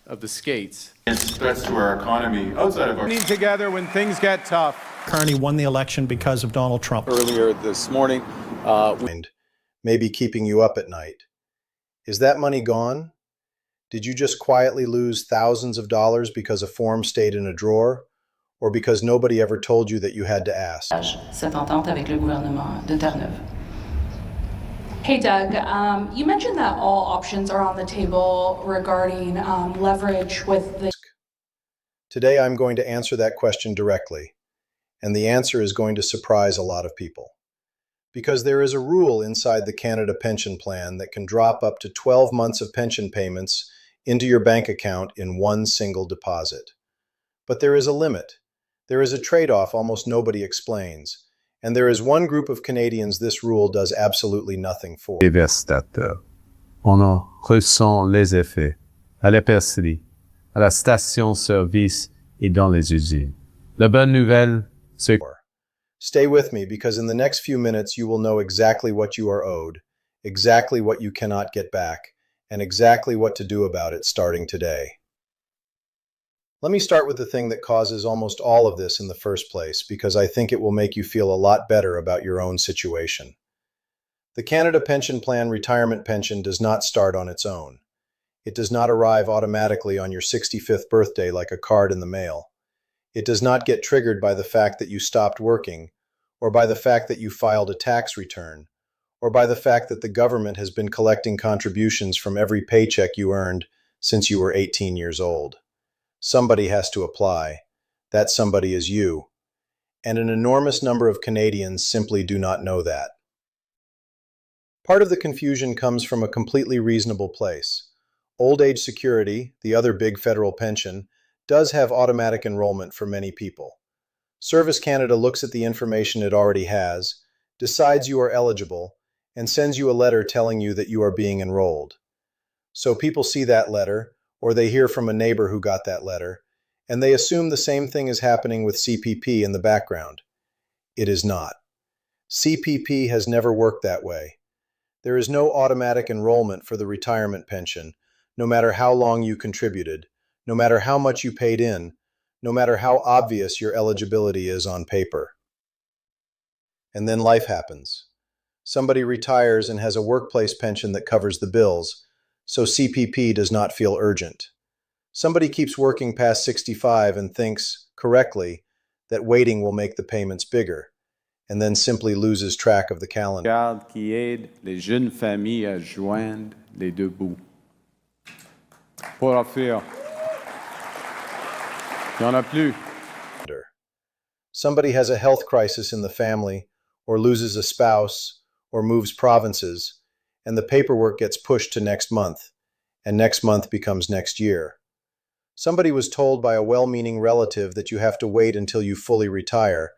of the skates. It's threats to our economy outside of our... Together when things get tough. Carney won the election because of Donald Trump. Earlier this morning, maybe keeping you up at night. Is that money gone? Did you just quietly lose thousands of dollars because a form stayed in a drawer? Or because nobody ever told you that you had to ask? Cette entente avec le gouvernement de Terre-Neuve. Hey Doug, you mentioned that all options are on the table regarding leverage with the... Today I'm going to answer that question directly, and the answer is going to surprise a lot of people. Because there is a rule inside the Canada Pension Plan that can drop up to 12 months of pension payments into your bank account in one single deposit. But there is a limit. There is a trade-off almost nobody explains. And there is one group of Canadians this rule does absolutely nothing for. Dévastateur. On en ressent les effets à l'épicerie, à la station-service et dans les usines. La bonne nouvelle, c'est... Stay with me because in the next few minutes you will know exactly what you are owed, exactly what you cannot get back, and exactly what to do about it starting today. Let me start with the thing that causes almost all of this in the first place, because I think it will make you feel a lot better about your own situation. The Canada Pension Plan retirement pension does not start on its own. It does not arrive automatically on your 65th birthday like a card in the mail. It does not get triggered by the fact that you stopped working, or by the fact that you filed a tax return, or by the fact that the government has been collecting contributions from every paycheck you earned since you were 18 years old. Somebody has to apply. That somebody is you. And an enormous number of Canadians simply do not know that. Part of the confusion comes from a completely reasonable place. Old age security, the other big federal pension, does have automatic enrollment for many people. Service Canada looks at the information it already has, decides you are eligible, and sends you a letter telling you that you are being enrolled. So people see that letter, or they hear from a neighbor who got that letter, and they assume the same thing is happening with CPP in the background. It is not. CPP has never worked that way. There is no automatic enrollment for the retirement pension, no matter how long you contributed, no matter how much you paid in, no matter how obvious your eligibility is on paper. And then life happens. Somebody retires and has a workplace pension that covers the bills, so CPP does not feel urgent. Somebody keeps working past 65 and thinks, correctly, that waiting will make the payments bigger, and then simply loses track of the calendar. Garde qui aide les jeunes familles à joindre les deux bouts. Pour offrir. Il n'y en a plus. Somebody has a health crisis in the family, or loses a spouse, or moves provinces, and the paperwork gets pushed to next month, and next month becomes next year. Somebody was told by a well-meaning relative that you have to wait until you fully retire,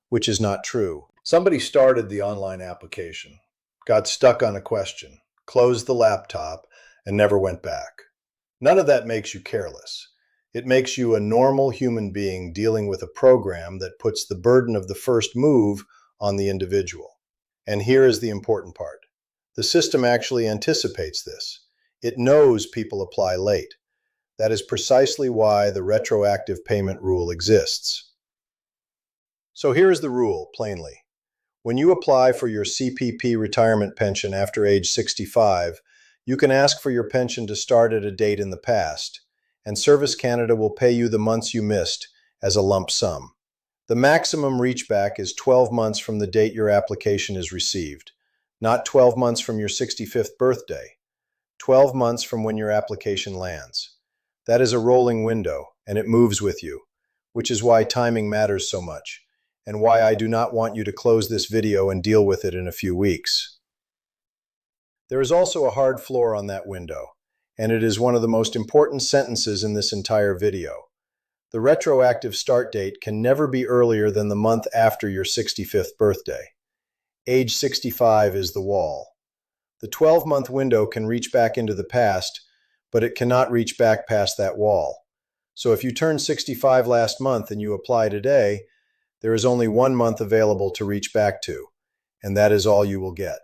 which is not true. Somebody started the online application, got stuck on a question, closed the laptop, and never went back. None of that makes you careless. It makes you a normal human being dealing with a program that puts the burden of the first move on the individual. And here is the important part. The system actually anticipates this. It knows people apply late. That is precisely why the retroactive payment rule exists. So here is the rule, plainly. When you apply for your CPP retirement pension after age 65, you can ask for your pension to start at a date in the past, and Service Canada will pay you the months you missed as a lump sum. The maximum reachback is 12 months from the date your application is received, not 12 months from your 65th birthday, 12 months from when your application lands. That is a rolling window, and it moves with you, which is why timing matters so much, and why I do not want you to close this video and deal with it in a few weeks. There is also a hard floor on that window, and it is one of the most important sentences in this entire video. The retroactive start date can never be earlier than the month after your 65th birthday. Age 65 is the wall. The 12-month window can reach back into the past, but it cannot reach back past that wall. So if you turned 65 last month and you apply today, there is only 1 month available to reach back to, and that is all you will get.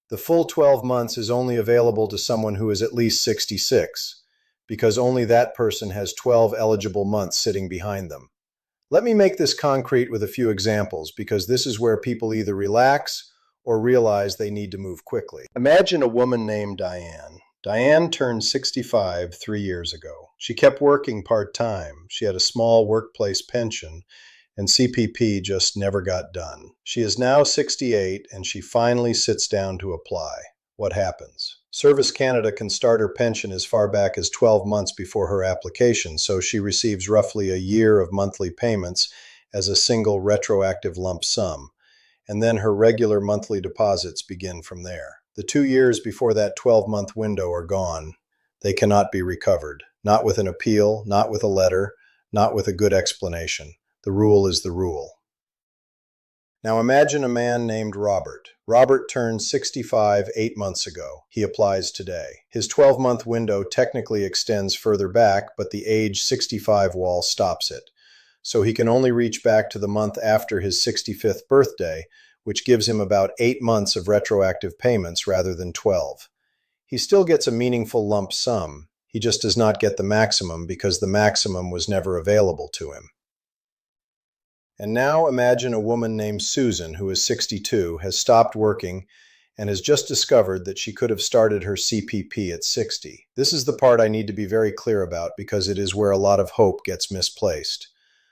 The full 12 months is only available to someone who is at least 66, because only that person has 12 eligible months sitting behind them. Let me make this concrete with a few examples, because this is where people either relax or realize they need to move quickly. Imagine a woman named Diane. Diane turned 65 3 years ago. She kept working part-time. She had a small workplace pension, and CPP just never got done. She is now 68, and she finally sits down to apply. What happens? Service Canada can start her pension as far back as 12 months before her application, so she receives roughly a year of monthly payments as a single retroactive lump sum, and then her regular monthly deposits begin from there. The 2 years before that 12-month window are gone. They cannot be recovered. Not with an appeal, not with a letter, not with a good explanation. The rule is the rule. Now imagine a man named Robert. Robert turned 65 8 months ago. He applies today. His 12-month window technically extends further back, but the age 65 wall stops it. So he can only reach back to the month after his 65th birthday, which gives him about 8 months of retroactive payments rather than 12. He still gets a meaningful lump sum. He just does not get the maximum because the maximum was never available to him. And now imagine a woman named Susan, who is 62, has stopped working, and has just discovered that she could have started her CPP at 60. This is the part I need to be very clear about because it is where a lot of hope gets misplaced.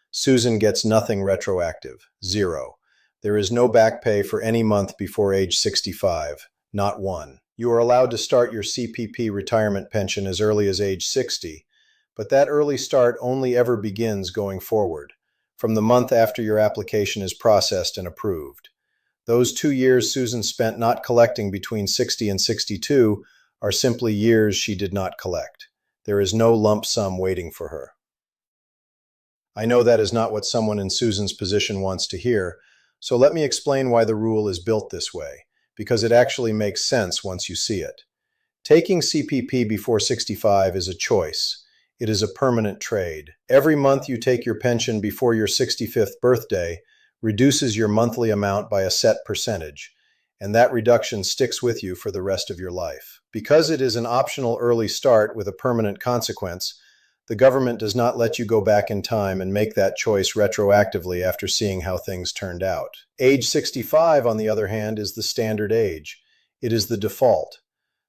Susan gets nothing retroactive, zero. There is no back pay for any month before age 65, not one. You are allowed to start your CPP retirement pension as early as age 60, but that early start only ever begins going forward, from the month after your application is processed and approved. Those 2 years Susan spent not collecting between 60 and 62 are simply years she did not collect. There is no lump sum waiting for her. I know that is not what someone in Susan's position wants to hear, so let me explain why the rule is built this way, because it actually makes sense once you see it. Taking CPP before 65 is a choice. It is a permanent trade. Every month you take your pension before your 65th birthday reduces your monthly amount by a set percentage, and that reduction sticks with you for the rest of your life. Because it is an optional early start with a permanent consequence, the government does not let you go back in time and make that choice retroactively after seeing how things turned out. Age 65, on the other hand, is the standard age. It is the default.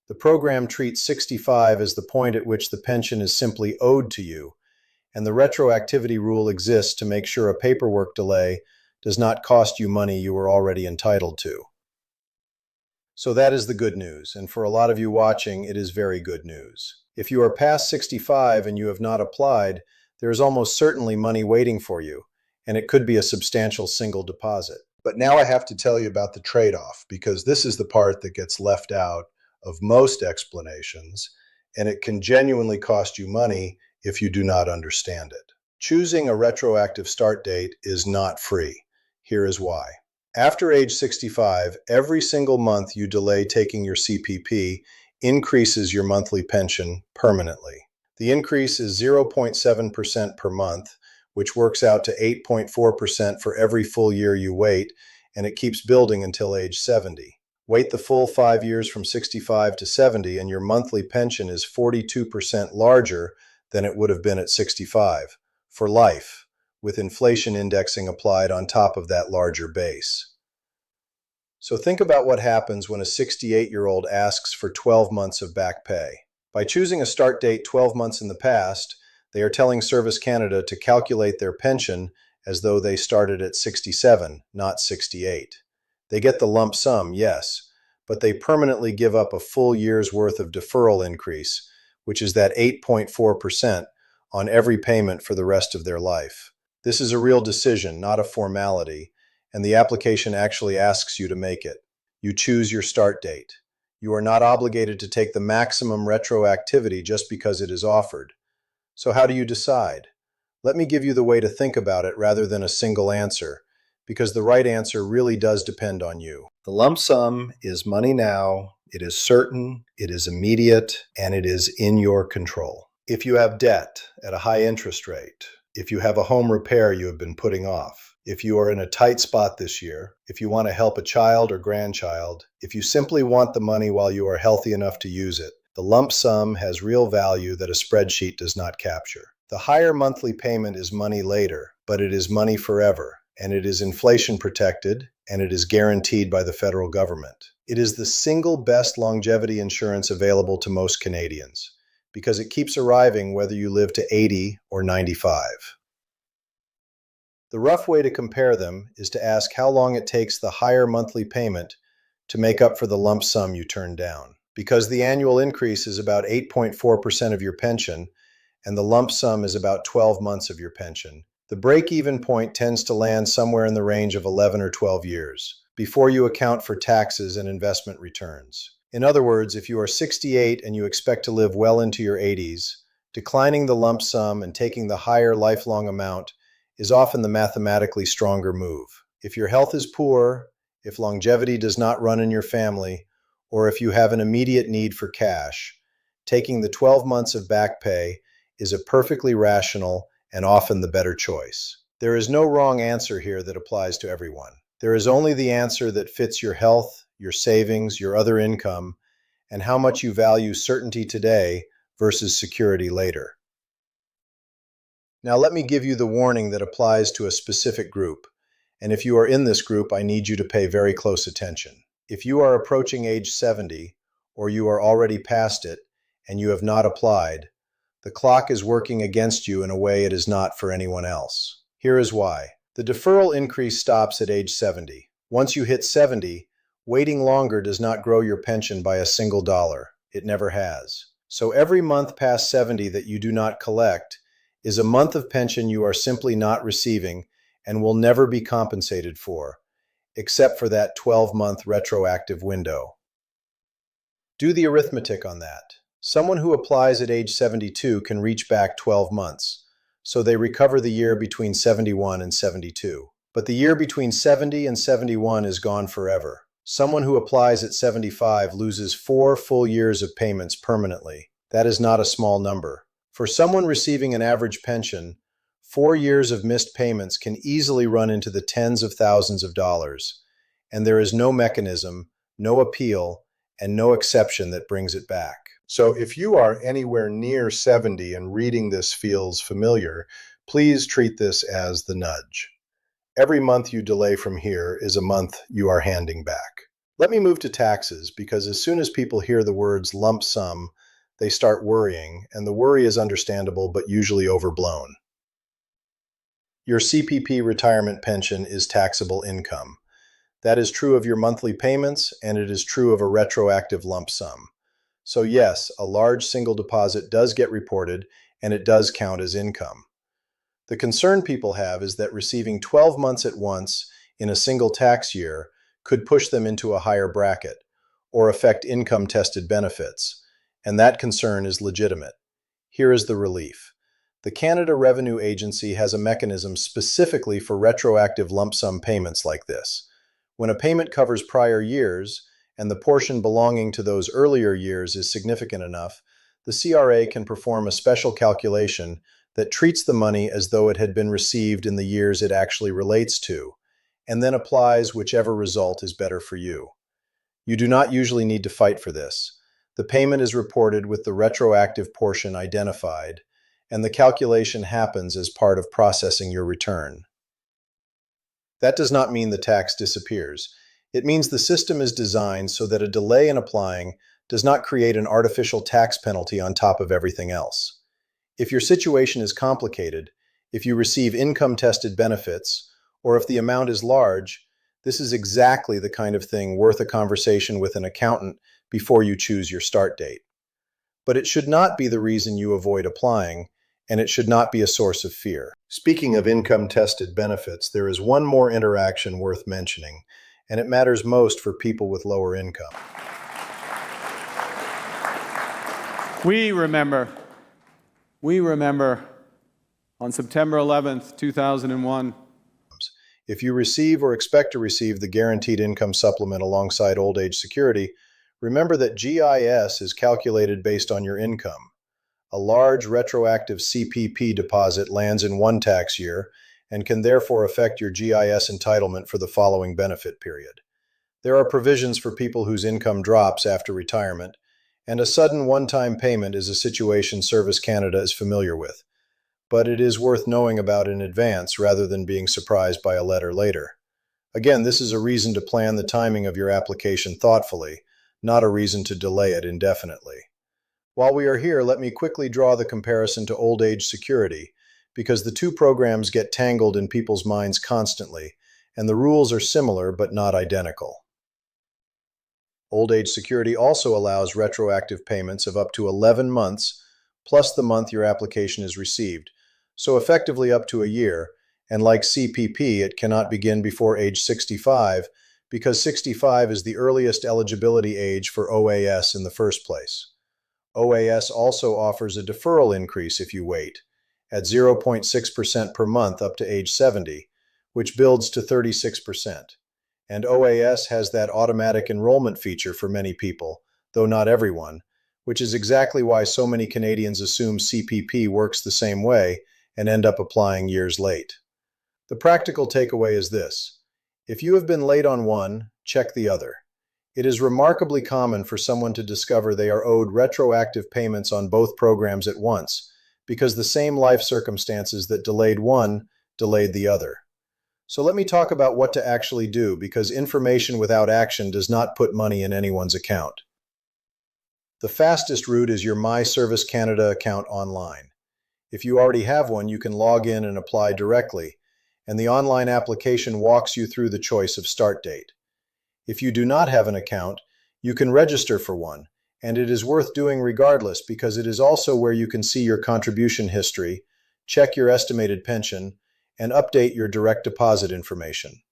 The program treats 65 as the point at which the pension is simply owed to you, and the retroactivity rule exists to make sure a paperwork delay does not cost you money you were already entitled to. So that is the good news, and for a lot of you watching, it is very good news. If you are past 65 and you have not applied, there is almost certainly money waiting for you, and it could be a substantial single deposit. But now I have to tell you about the trade-off, because this is the part that gets left out of most explanations, and it can genuinely cost you money if you do not understand it. Choosing a retroactive start date is not free. Here is why. After age 65, every single month you delay taking your CPP increases your monthly pension permanently. The increase is 0.7% per month, which works out to 8.4% for every full year you wait, and it keeps building until age 70. Wait the full 5 years from 65 to 70 and your monthly pension is 42% larger than it would have been at 65, for life, with inflation indexing applied on top of that larger base. So think about what happens when a 68-year-old asks for 12 months of back pay. By choosing a start date 12 months in the past, they are telling Service Canada to calculate their pension as though they started at 67, not 68. They get the lump sum, yes, but they permanently give up a full year's worth of deferral increase, which is that 8.4% on every payment for the rest of their life. This is a real decision, not a formality, and the application actually asks you to make it. You choose your start date. You are not obligated to take the maximum retroactivity just because it is offered. So how do you decide? Let me give you the way to think about it rather than a single answer, because the right answer really does depend on you. The lump sum is money now, it is certain, it is immediate, and it is in your control. If you have debt at a high interest rate, if you have a home repair you have been putting off, if you are in a tight spot this year, if you want to help a child or grandchild, if you simply want the money while you are healthy enough to use it, The lump sum has real value that a spreadsheet does not capture. The higher monthly payment is money later, but it is money forever, and it is inflation protected, and it is guaranteed by the federal government. It is the single best longevity insurance available to most Canadians, because it keeps arriving whether you live to 80 or 95. The rough way to compare them is to ask how long it takes the higher monthly payment to make up for the lump sum you turned down. Because the annual increase is about 8.4% of your pension, and the lump sum is about 12 months of your pension, the break-even point tends to land somewhere in the range of 11 or 12 years, before you account for taxes and investment returns. In other words, if you are 68 and you expect to live well into your 80s, declining the lump sum and taking the higher lifelong amount is often the mathematically stronger move. If your health is poor, if longevity does not run in your family, or if you have an immediate need for cash, taking the 12 months of back pay is a perfectly rational and often the better choice. There is no wrong answer here that applies to everyone. There is only the answer that fits your health, your savings, your other income, and how much you value certainty today versus security later. Now let me give you the warning that applies to a specific group, and if you are in this group, I need you to pay very close attention. If you are approaching age 70, or you are already past it, and you have not applied, the clock is working against you in a way it is not for anyone else. Here is why. The deferral increase stops at age 70. Once you hit 70, waiting longer does not grow your pension by a single dollar. It never has. So every month past 70 that you do not collect is a month of pension you are simply not receiving and will never be compensated for, except for that 12-month retroactive window. Do the arithmetic on that. Someone who applies at age 72 can reach back 12 months, so they recover the year between 71 and 72. But the year between 70 and 71 is gone forever. Someone who applies at 75 loses 4 full years of payments permanently. That is not a small number. For someone receiving an average pension, 4 years of missed payments can easily run into the tens of thousands of dollars, and there is no mechanism, no appeal, and no exception that brings it back. So if you are anywhere near 70 and reading this feels familiar, please treat this as the nudge. Every month you delay from here is a month you are handing back. Let me move to taxes, because as soon as people hear the words lump sum, they start worrying, and the worry is understandable but usually overblown. Your CPP retirement pension is taxable income. That is true of your monthly payments, and it is true of a retroactive lump sum. So yes, a large single deposit does get reported, and it does count as income. The concern people have is that receiving 12 months at once in a single tax year could push them into a higher bracket, or affect income-tested benefits, and that concern is legitimate. Here is the relief. The Canada Revenue Agency has a mechanism specifically for retroactive lump sum payments like this. When a payment covers prior years, and the portion belonging to those earlier years is significant enough, the CRA can perform a special calculation that treats the money as though it had been received in the years it actually relates to, and then applies whichever result is better for you. You do not usually need to fight for this. The payment is reported with the retroactive portion identified, and the calculation happens as part of processing your return. That does not mean the tax disappears. It means the system is designed so that a delay in applying does not create an artificial tax penalty on top of everything else. If your situation is complicated, if you receive income-tested benefits, or if the amount is large, this is exactly the kind of thing worth a conversation with an accountant before you choose your start date. But it should not be the reason you avoid applying, and it should not be a source of fear. Speaking of income-tested benefits, there is one more interaction worth mentioning, and it matters most for people with lower income. We remember on September 11th, 2001. If you receive or expect to receive the Guaranteed Income Supplement alongside Old Age Security, remember that GIS is calculated based on your income. A large retroactive CPP deposit lands in one tax year and can therefore affect your GIS entitlement for the following benefit period. There are provisions for people whose income drops after retirement, And a sudden one-time payment is a situation Service Canada is familiar with, but it is worth knowing about in advance rather than being surprised by a letter later. Again, this is a reason to plan the timing of your application thoughtfully, not a reason to delay it indefinitely. While we are here, let me quickly draw the comparison to old age security, because the two programs get tangled in people's minds constantly, and the rules are similar but not identical. Old age security also allows retroactive payments of up to 11 months, plus the month your application is received, so effectively up to a year, and like CPP, it cannot begin before age 65, because 65 is the earliest eligibility age for OAS in the first place. OAS also offers a deferral increase if you wait, at 0.6% per month up to age 70, which builds to 36%. And OAS has that automatic enrollment feature for many people, though not everyone, which is exactly why so many Canadians assume CPP works the same way and end up applying years late. The practical takeaway is this: if you have been late on one, check the other. It is remarkably common for someone to discover they are owed retroactive payments on both programs at once, because the same life circumstances that delayed one delayed the other. So let me talk about what to actually do, because information without action does not put money in anyone's account. The fastest route is your My Service Canada account online. If you already have one, you can log in and apply directly, and the online application walks you through the choice of start date. If you do not have an account, you can register for one, and it is worth doing regardless, because it is also where you can see your contribution history, check your estimated pension, and update your direct deposit information.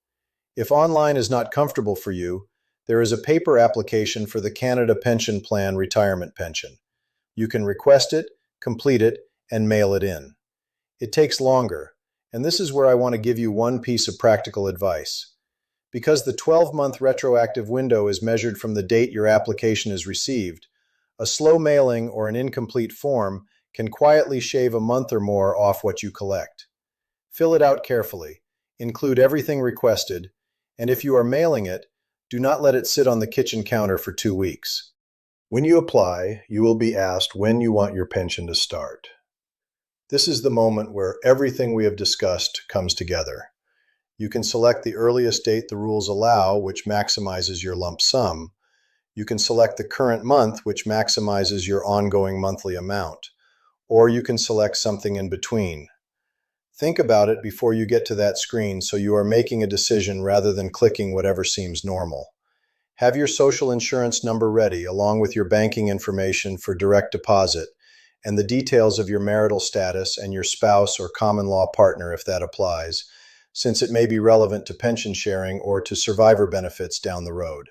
If online is not comfortable for you, there is a paper application for the Canada Pension Plan retirement pension. You can request it, complete it, and mail it in. It takes longer, and this is where I want to give you one piece of practical advice. Because the 12-month retroactive window is measured from the date your application is received, a slow mailing or an incomplete form can quietly shave a month or more off what you collect. Fill it out carefully, include everything requested, and if you are mailing it, do not let it sit on the kitchen counter for 2 weeks. When you apply, you will be asked when you want your pension to start. This is the moment where everything we have discussed comes together. You can select the earliest date the rules allow, which maximizes your lump sum. You can select the current month, which maximizes your ongoing monthly amount. Or you can select something in between. Think about it before you get to that screen, so you are making a decision rather than clicking whatever seems normal. Have your social insurance number ready, along with your banking information for direct deposit, and the details of your marital status and your spouse or common law partner if that applies, since it may be relevant to pension sharing or to survivor benefits down the road.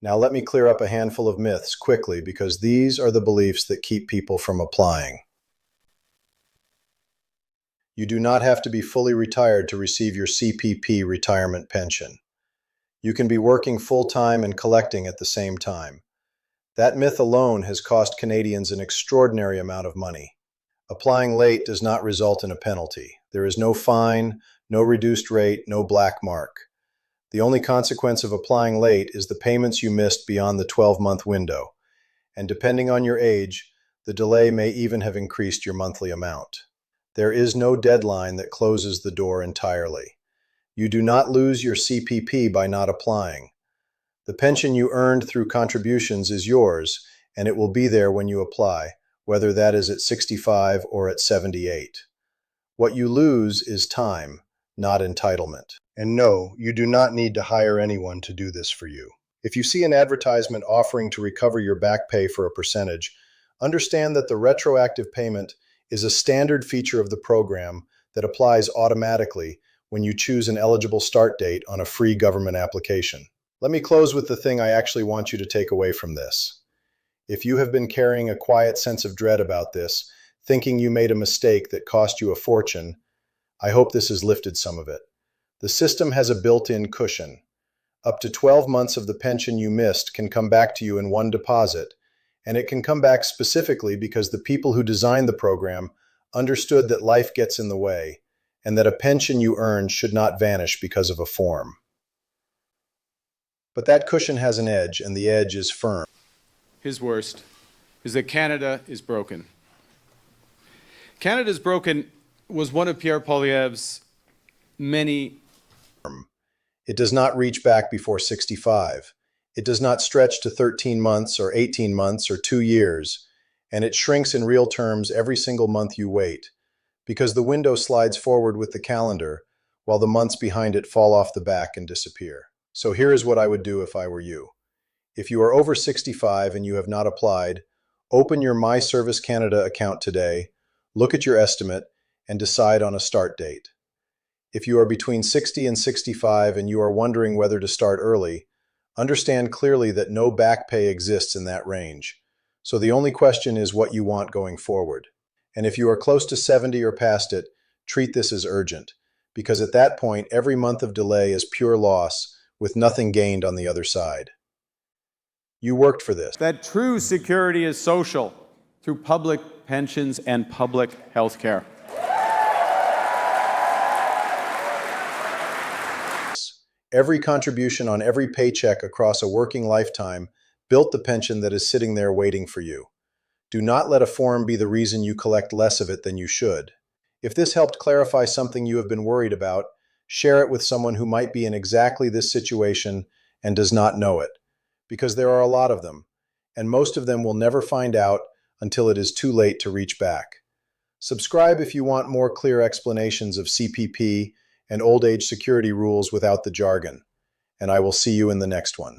Now let me clear up a handful of myths quickly, because these are the beliefs that keep people from applying. You do not have to be fully retired to receive your CPP retirement pension. You can be working full-time and collecting at the same time. That myth alone has cost Canadians an extraordinary amount of money. Applying late does not result in a penalty. There is no fine, no reduced rate, no black mark. The only consequence of applying late is the payments you missed beyond the 12-month window, and depending on your age, the delay may even have increased your monthly amount. There is no deadline that closes the door entirely. You do not lose your CPP by not applying. The pension you earned through contributions is yours, and it will be there when you apply, whether that is at 65 or at 78. What you lose is time, not entitlement. And no, you do not need to hire anyone to do this for you. If you see an advertisement offering to recover your back pay for a percentage, understand that the retroactive payment is a standard feature of the program that applies automatically when you choose an eligible start date on a free government application. Let me close with the thing I actually want you to take away from this. If you have been carrying a quiet sense of dread about this, thinking you made a mistake that cost you a fortune, I hope this has lifted some of it. The system has a built-in cushion. Up to 12 months of the pension you missed can come back to you in one deposit, and it can come back specifically because the people who designed the program understood that life gets in the way, and that a pension you earned should not vanish because of a form. But that cushion has an edge, and the edge is firm. His worst. is that Canada is broken. Canada is broken was one of Pierre Poilievre's many. It does not reach back before 65. It does not stretch to 13 months or 18 months or 2 years, and it shrinks in real terms every single month you wait, because the window slides forward with the calendar, while the months behind it fall off the back and disappear. So here is what I would do if I were you. If you are over 65 and you have not applied, open your My Service Canada account today, look at your estimate, and decide on a start date. If you are between 60 and 65 and you are wondering whether to start early, understand clearly that no back pay exists in that range. So the only question is what you want going forward. And if you are close to 70 or past it, treat this as urgent, because at that point, every month of delay is pure loss with nothing gained on the other side. You worked for this. That true security is social through public pensions and public health care. Every contribution on every paycheck across a working lifetime built the pension that is sitting there waiting for you. Do not let a form be the reason you collect less of it than you should. If this helped clarify something you have been worried about, share it with someone who might be in exactly this situation and does not know it, because there are a lot of them, and most of them will never find out until it is too late to reach back. Subscribe if you want more clear explanations of CPP and old age security rules without the jargon, and I will see you in the next one.